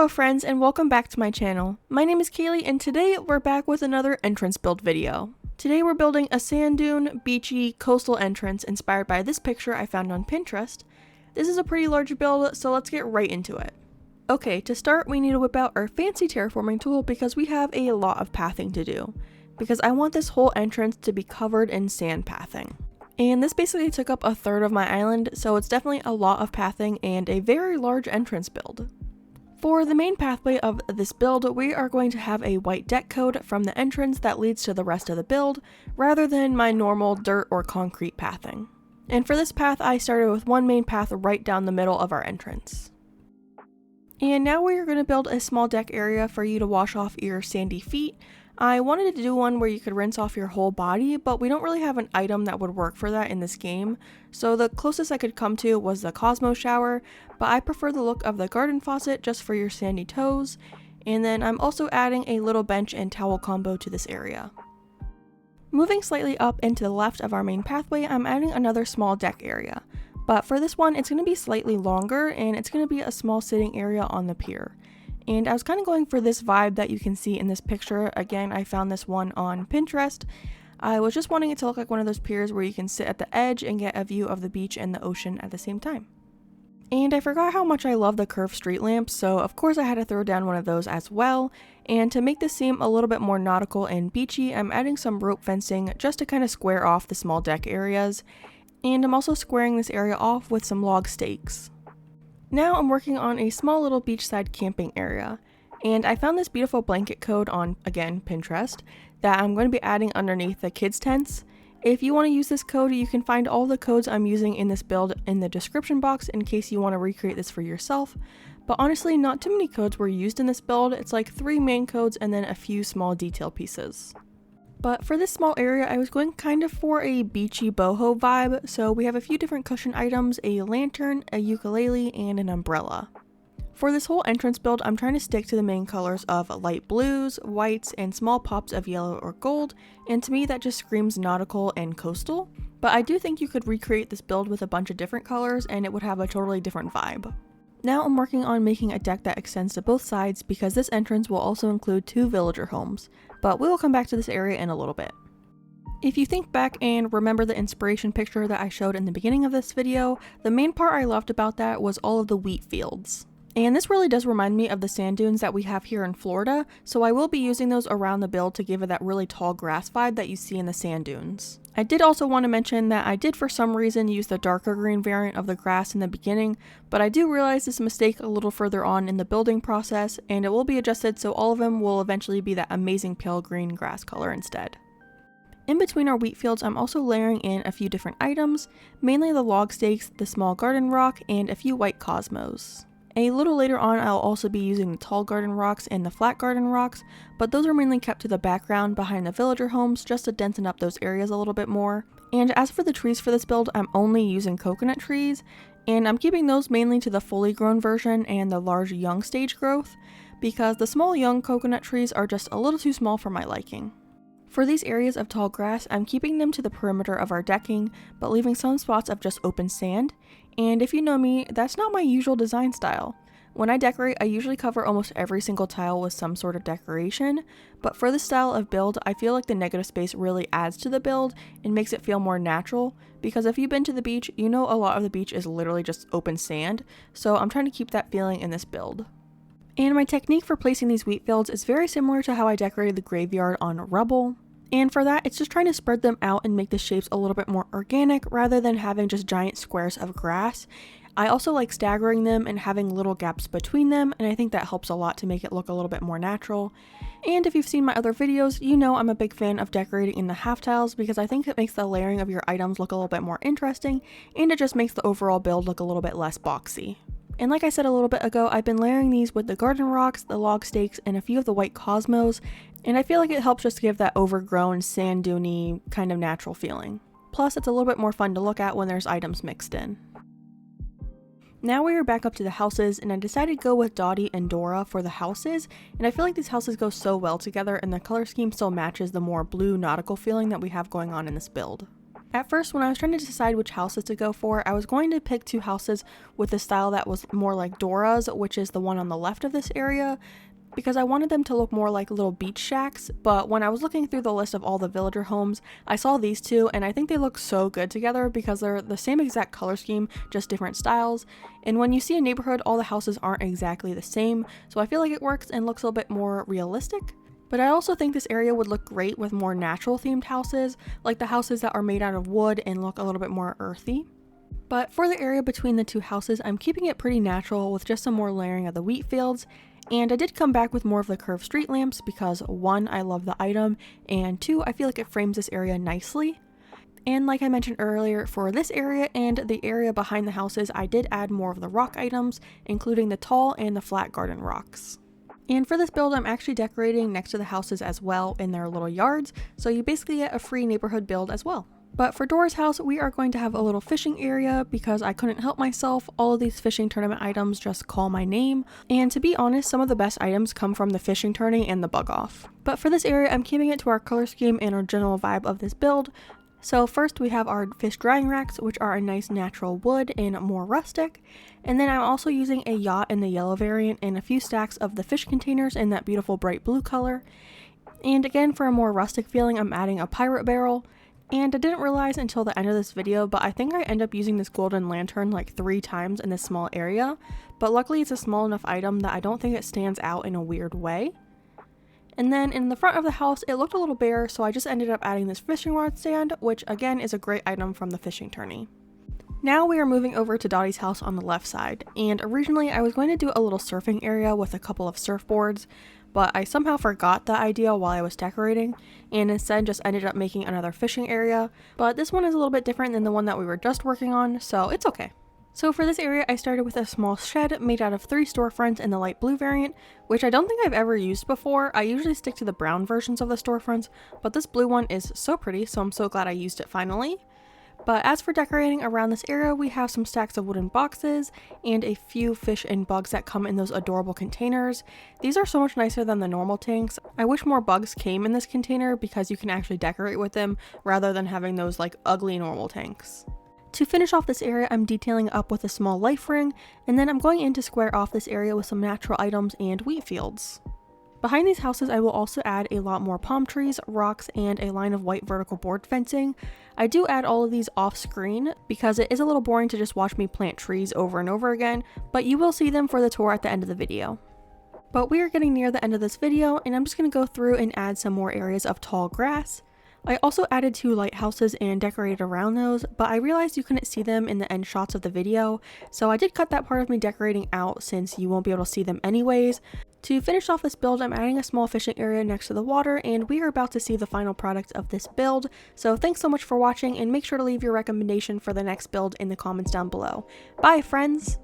Hello friends and welcome back to my channel. My name is Kaylee and today we're back with another entrance build video. Today we're building a sand dune, beachy, coastal entrance inspired by this picture I found on Pinterest. This is a pretty large build, so let's get right into it. Okay, to start we need to whip out our fancy terraforming tool because we have a lot of pathing to do. Because I want this whole entrance to be covered in sand pathing. And this basically took up a third of my island, so it's definitely a lot of pathing and a very large entrance build. For the main pathway of this build, we are going to have a white deck code from the entrance that leads to the rest of the build, rather than my normal dirt or concrete pathing. And for this path, I started with one main path right down the middle of our entrance. And now we are going to build a small deck area for you to wash off your sandy feet. I wanted to do one where you could rinse off your whole body, but we don't really have an item that would work for that in this game, so the closest I could come to was the Cosmo shower, but I prefer the look of the garden faucet just for your sandy toes, and then I'm also adding a little bench and towel combo to this area. Moving slightly up and to the left of our main pathway, I'm adding another small deck area, but for this one it's going to be slightly longer and it's going to be a small sitting area on the pier. And I was kind of going for this vibe that you can see in this picture. Again, I found this one on Pinterest. I was just wanting it to look like one of those piers where you can sit at the edge and get a view of the beach and the ocean at the same time. And I forgot how much I love the curved street lamps, so of course I had to throw down one of those as well. And to make this seem a little bit more nautical and beachy, I'm adding some rope fencing just to kind of square off the small deck areas. And I'm also squaring this area off with some log stakes. Now I'm working on a small little beachside camping area, and I found this beautiful blanket code on, again, Pinterest, that I'm going to be adding underneath the kids' tents. If you want to use this code, you can find all the codes I'm using in this build in the description box in case you want to recreate this for yourself, but honestly not too many codes were used in this build. It's like 3 main codes and then a few small detail pieces. But for this small area, I was going kind of for a beachy boho vibe, so we have a few different cushion items, a lantern, a ukulele, and an umbrella. For this whole entrance build, I'm trying to stick to the main colors of light blues, whites, and small pops of yellow or gold, and to me that just screams nautical and coastal. But I do think you could recreate this build with a bunch of different colors and it would have a totally different vibe. Now I'm working on making a deck that extends to both sides because this entrance will also include 2 villager homes, but we will come back to this area in a little bit. If you think back and remember the inspiration picture that I showed in the beginning of this video, the main part I loved about that was all of the wheat fields. And this really does remind me of the sand dunes that we have here in Florida, so I will be using those around the build to give it that really tall grass vibe that you see in the sand dunes. I did also want to mention that I did for some reason use the darker green variant of the grass in the beginning, but I do realize this mistake a little further on in the building process, and it will be adjusted so all of them will eventually be that amazing pale green grass color instead. In between our wheat fields, I'm also layering in a few different items, mainly the log stakes, the small garden rock, and a few white cosmos. A little later on, I'll also be using the tall garden rocks and the flat garden rocks, but those are mainly kept to the background behind the villager homes just to densen up those areas a little bit more. And as for the trees for this build, I'm only using coconut trees, and I'm keeping those mainly to the fully grown version and the large young stage growth, because the small young coconut trees are just a little too small for my liking. For these areas of tall grass, I'm keeping them to the perimeter of our decking, but leaving some spots of just open sand, and if you know me, that's not my usual design style. When I decorate, I usually cover almost every single tile with some sort of decoration, but for this style of build, I feel like the negative space really adds to the build and makes it feel more natural, because if you've been to the beach, you know a lot of the beach is literally just open sand, so I'm trying to keep that feeling in this build. And my technique for placing these wheat fields is very similar to how I decorated the graveyard on Rubble. And for that, it's just trying to spread them out and make the shapes a little bit more organic rather than having just giant squares of grass. I also like staggering them and having little gaps between them, and I think that helps a lot to make it look a little bit more natural. And if you've seen my other videos, you know I'm a big fan of decorating in the half tiles because I think it makes the layering of your items look a little bit more interesting, and it just makes the overall build look a little bit less boxy. And like I said a little bit ago, I've been layering these with the garden rocks, the log stakes, and a few of the white cosmos, and I feel like it helps just give that overgrown sand dune-y kind of natural feeling. Plus, it's a little bit more fun to look at when there's items mixed in. Now we are back up to the houses, and I decided to go with Dottie and Dora for the houses, and I feel like these houses go so well together and the color scheme still matches the more blue nautical feeling that we have going on in this build. At first, when I was trying to decide which houses to go for, I was going to pick two houses with a style that was more like Dora's, which is the one on the left of this area, because I wanted them to look more like little beach shacks. But when I was looking through the list of all the villager homes, I saw these two, and I think they look so good together because they're the same exact color scheme, just different styles. And when you see a neighborhood, all the houses aren't exactly the same, so I feel like it works and looks a little bit more realistic. But I also think this area would look great with more natural themed houses, like the houses that are made out of wood and look a little bit more earthy. But for the area between the two houses, I'm keeping it pretty natural with just some more layering of the wheat fields. And I did come back with more of the curved street lamps because 1, I love the item, and 2, I feel like it frames this area nicely. And like I mentioned earlier, for this area and the area behind the houses, I did add more of the rock items, including the tall and the flat garden rocks. And for this build, I'm actually decorating next to the houses as well in their little yards, so you basically get a free neighborhood build as well. But for Dora's house, we are going to have a little fishing area because I couldn't help myself. All of these fishing tournament items just call my name. And to be honest, some of the best items come from the fishing tourney and the bug off. But for this area, I'm keeping it to our color scheme and our general vibe of this build. So first we have our fish drying racks, which are a nice natural wood and more rustic. And then I'm also using a yacht in the yellow variant and a few stacks of the fish containers in that beautiful bright blue color. And again, for a more rustic feeling, I'm adding a pirate barrel. And I didn't realize until the end of this video, but I think I end up using this golden lantern like 3 times in this small area. But luckily it's a small enough item that I don't think it stands out in a weird way. And then in the front of the house, it looked a little bare, so I just ended up adding this fishing rod stand, which again is a great item from the fishing tourney. Now we are moving over to Dottie's house on the left side, and originally I was going to do a little surfing area with a couple of surfboards, but I somehow forgot the idea while I was decorating, and instead just ended up making another fishing area, but this one is a little bit different than the one that we were just working on, so it's okay. So for this area, I started with a small shed made out of 3 storefronts in the light blue variant, which I don't think I've ever used before. I usually stick to the brown versions of the storefronts, but this blue one is so pretty, so I'm so glad I used it finally. But as for decorating around this area, we have some stacks of wooden boxes and a few fish and bugs that come in those adorable containers. These are so much nicer than the normal tanks. I wish more bugs came in this container because you can actually decorate with them rather than having those like ugly normal tanks. To finish off this area, I'm detailing up with a small life ring, and then I'm going in to square off this area with some natural items and wheat fields. Behind these houses, I will also add a lot more palm trees, rocks, and a line of white vertical board fencing. I do add all of these off screen because it is a little boring to just watch me plant trees over and over again, but you will see them for the tour at the end of the video. But we are getting near the end of this video, and I'm just going to go through and add some more areas of tall grass. I also added 2 lighthouses and decorated around those, but I realized you couldn't see them in the end shots of the video, so I did cut that part of me decorating out since you won't be able to see them anyways. To finish off this build, I'm adding a small fishing area next to the water, and we are about to see the final product of this build. So thanks so much for watching, and make sure to leave your recommendation for the next build in the comments down below. Bye friends!